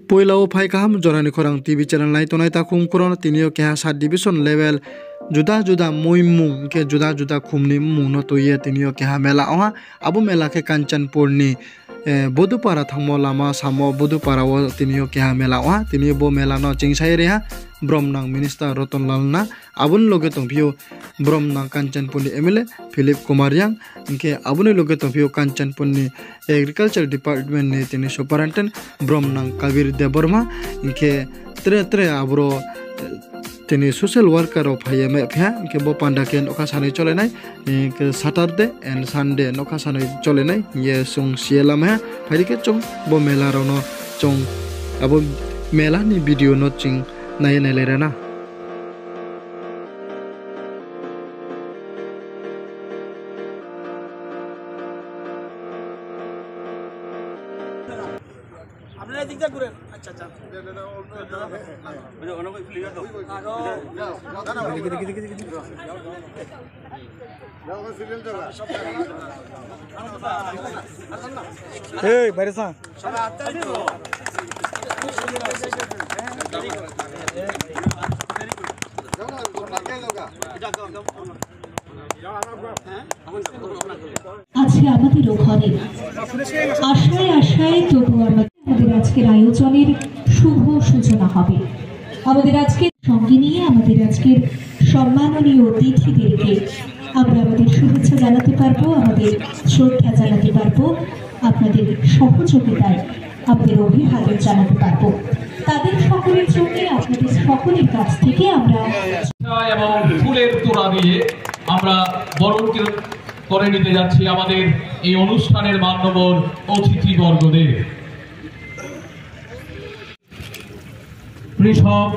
Poilao Pai Kaham Jorani Korang TV channel Nai Tonai Takum Koron Tinio Keha Sat Division level Juda Juda Mui Mung ke Juda Juda Kumni Mung no Toye Tinio Keha Mela Oha Abu Mela ke Kanchanpur ni Bodupara Thangmo Lama Samo Bodupara wo Tinio Keha Mela Oha Tinio bo Mela no Chingsai reha Bromnang Minister Roton Lalna Abun loge tongpio Bromnang Kanchanpur ni MLA Philip Kumar Yang Inke abune loge tongpio Kanchanpur ni Agriculture Department ni tini Superintendent Bromnang Kavir Deborma Inke tre abro tini social worker of Hayame Pia Inke bo pandaken okasane chole nai Inke Saturday and Sunday okasane chole nai Ye sung siela me Padike chong bo mela rono chong abo mela ni video no ching Naya Nelerana আপনারা দিকটা করেন আচ্ছা আচ্ছা এই বাইরে সা আজকে আমাদের ওখানে আশায় আশায় তবু আমাদের আজকের আয়োজনের শুভ সূচনা হবে আমাদের আজকে সঙ্গে নিয়ে আমাদের আজকের সম্মাননীয় অতিথিদেরকে আমরা আমাদের শুভেচ্ছা জানাতে পারবো আমাদের শ্রদ্ধা জানাতে পারবো আপনাদের সহযোগিতায় আমাদের অভিবাদন জানাতে পারবো তাদের সকলের জন্য আপনাদের সকলের কাছ থেকে আমরা এবং ফুলের তোড়া দিয়ে আমরা বরণ করে নিতে যাচ্ছি আমাদের এই অনুষ্ঠানের মান্যবর অতিথিবর্গদের কৃষক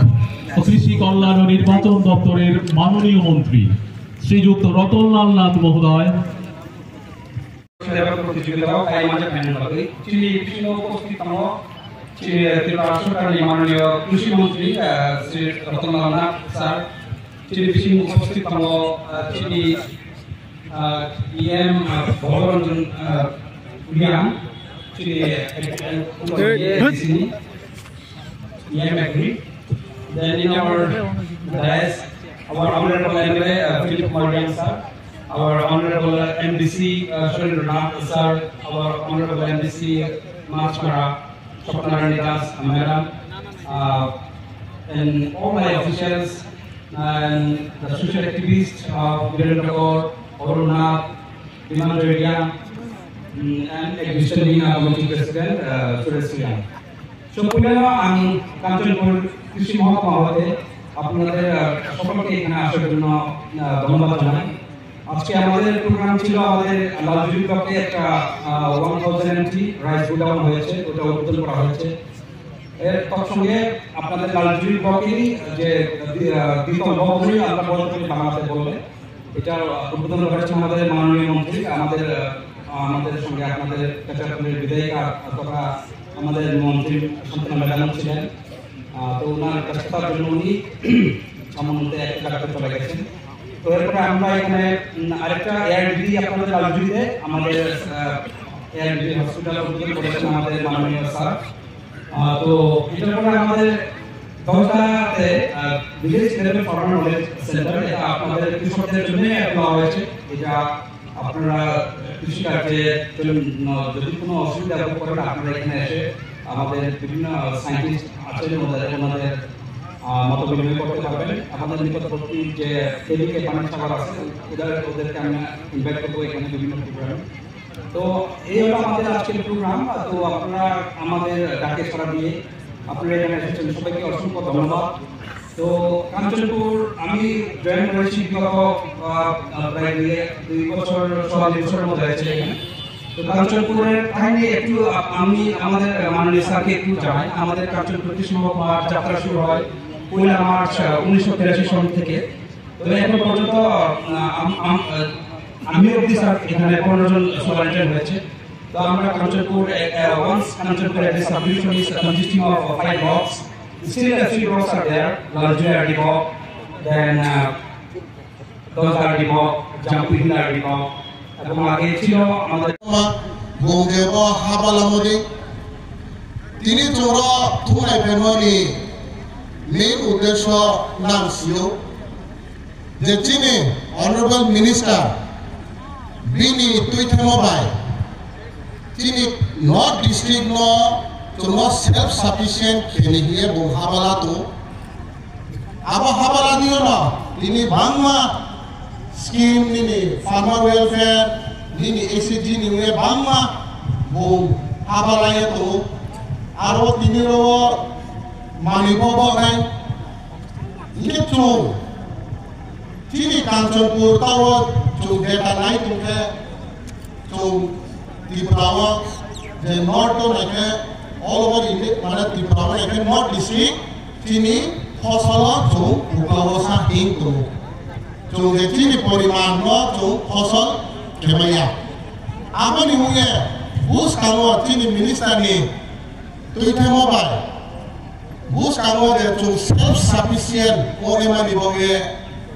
ও কৃষি কল্যাণ ও নির্বাচন দপ্তরের মাননীয় মন্ত্রী শ্রীযুক্ত রতনলাল নাথ মহোদয় প্রতিযোগিতাও তাই মাঝে ফাইনাল হবে চিনি কৃষ্ণ উপস্থিত ত্রিপুরা সরকারের মাননীয় কৃষি মন্ত্রী শ্রী রতনলাল নাথ স্যার চিনি কৃষি উপস্থিত চিনি EM ভবরঞ্জন উইলিয়াম চিনি EM Agri. Then in our dais, our honorable MLA Philip Kumar sir, our honorable MDC Sharindra Nath sir, our honorable MDC Machmara Swapnarani Das madam, and all my officials and the social activists of Virendra Aruna, Viman Redia, and existing committee president Suresh. So, পুনরায় আমি কাঞ্চনপুর কৃষি মহকুমা হতে আপনাদের সকলকে এখানে আসার জন্য ধন্যবাদ জানাই আজকে আমাদের প্রোগ্রাম ছিল আমাদের লালজুরি ব্লকে একটা 1000 রাইস গুডাউন হয়েছে ওটা উদ্বোধন করা হয়েছে এর তৎসঙ্গে আপনাদের লালজুরি ব্লকেরই যে দ্বিতল ভবনই আমরা বলতে বাংলাতে বললে এটা উদ্বোধন করেছে আমাদের মাননীয় মন্ত্রী আমাদের সঙ্গে আপনাদের কাছাকাছি বিধায়িকা তথা আমাদের মন্ত্রী সন্তান ম্যাডাম ছিলেন তো ওনার ব্যস্ততার জন্য উনি সম্বন্ধে একটা জায়গাতে চলে গেছেন তো এরপরে আমরা এখানে আরেকটা এআরডি আপনাদের লালজুরিতে আমাদের এআরডি হসপিটাল উদ্বোধন করেছেন আমাদের মাননীয় স্যার তো এটার পরে আমাদের দশটাতে village level farmer knowledge centre এটা আপনাদের কৃষকদের জন্য দেওয়া হয়েছে এটা আপনারা কৃষিকার্যে যদি কোনো অসুবিধা পড়েন আপনারা এখানে এসে আমাদের বিভিন্ন সায়েন্টিস্ট আছেন ওনাদের মত বিনিময় করতে পারবেন আমাদের নিকটবর্তী যে কেলিকে পানি সাগর আছে ওদেরকে আমি ইনভাইট করবো এখানে বিভিন্ন প্রোগ্রাম তো এই হলো আমাদের আজকের প্রোগ্রাম তো আপনারা আমাদের ডাকে সাড়া দিয়ে আপনারা এখানে এসেছেন সবাইকে অসংখ্য ধন্যবাদ তো কাঞ্চনপুর আমি জয়েন করেছি বিগত প্রায় 2 বছর 4 বছরের মধ্যে হয়েছে এখানে তো কাঞ্চনপুরের কাহিনী একটু আমি আমাদের মাননীয় স্যারকে একটু জানাই আমাদের কাঞ্চনপুর কৃষি মহকুমার যাত্রা শুরু হয় 1 মার্চ 1983 সাল থেকে তো এখন পর্যন্ত আমি অবধি স্যার এখানে 15 জন সুপারিনটেন্ডেন্ট হয়েছে তো আমরা Kanchanpur once Kanchanpur as a subdivision is consisting of 5 blocks. Still the 3 blocks are there, Laljuri Block, then Dozar Block, Jampihila Block, এবং আগে ছিল আমাদের Gongebo Habalamodi তিনি চৌর থুনাই ফেমনি মেইন উদ্দেশ্য নাম সিও যে চিনি অনারেবল মিনিস্টার বিনি তুইথেমবাই চিনি নর্থ ডিস্ট্রিক্ট ন চুনো সেলফ সাফিসিয়েন্ট খেলি হিয়ে বং হাবালা তো আবো হাবালা দিও না তিনি বাংমা স্কিম নিনি ফার্মার ওয়েলফেয়ার নিনি এসিজি নিয়ে বাংমা বং হাবালায়ে তো আরো তিনিরও মানিব নাই ইয়ে চৌ চিনি কাঞ্চনপুর তাও চৌ ডেটা নাই তুমকে চৌ ত্রিপুরা যে নর্থ নাকি অল ওভার ইন্ডিয়া মানে ত্রিপুরা নাকি নর্থ ডিস্ট্রিক্ট চিনি ফসল চৌ উগাওসা হিং তো চৌ যে চিনি পরিমাণ ন চৌ ফসল খেমাইয়া আপনি হুয়ে বুস কামো চিনি মিনিস্টার নি তুইথেমবাই বুস কামো যে চৌ সেলফ সাফিসিয়েন্ট পরিমাণি বগে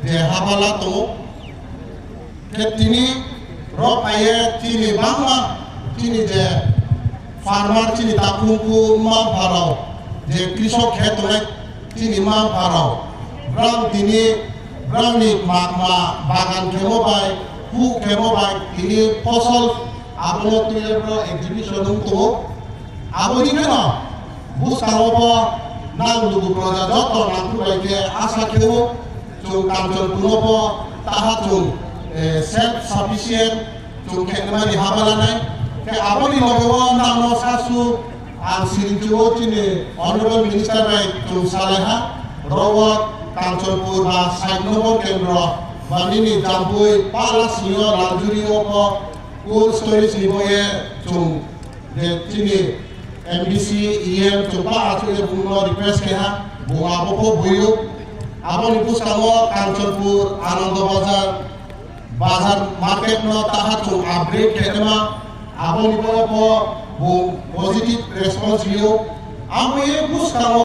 যে হাবালা তো তিনি রপায়ে চিনি বাংলা চিনি যে ফার্মার চিনি তাকুমকু মা ভারাও যে কৃষক ক্ষেত্রে চিনি মা ভারাও গ্রাম তিনি গ্রামনি মা বাগান খেমবাই হু খেমবাই তিনি ফসল আপনো তুইয়ের এক্সিবিশন তো আপনি কেন বুঝতাম নাংলুগু প্রজা যত নাংলুবাইকে আশা খেও চৌ কাঞ্চনপুর তাহা চৌ সেলফ সাফিসিয়েন্ট চৌ খেলমানি হাবালা নাই আপনি লগেও নাম সাসু আর সিরিঞ্চো চিনি অনারেবল মিনিস্টার বাই চৌ সালেহা রওয়াত কাঞ্চনপুর বা ৬০ নম্বর কেন্দ্র বা নিনি জাম্পুই পালা সিংহ রাজুরি অপ কোল্ড স্টোরেজ নিবয়ে চৌ যে চিনি এমডিসি ইএম চৌ বা আছে পূর্ণ রিকোয়েস্ট কেহা বো বইও আপনি পুস্তামো কাঞ্চনপুর আনন্দ বাজার বাজার মার্কেট ন তাহা চৌ আপগ্রেড খেতেমা আপনি পজিটিভ রেসপন্স লিও আমি পুস্তামো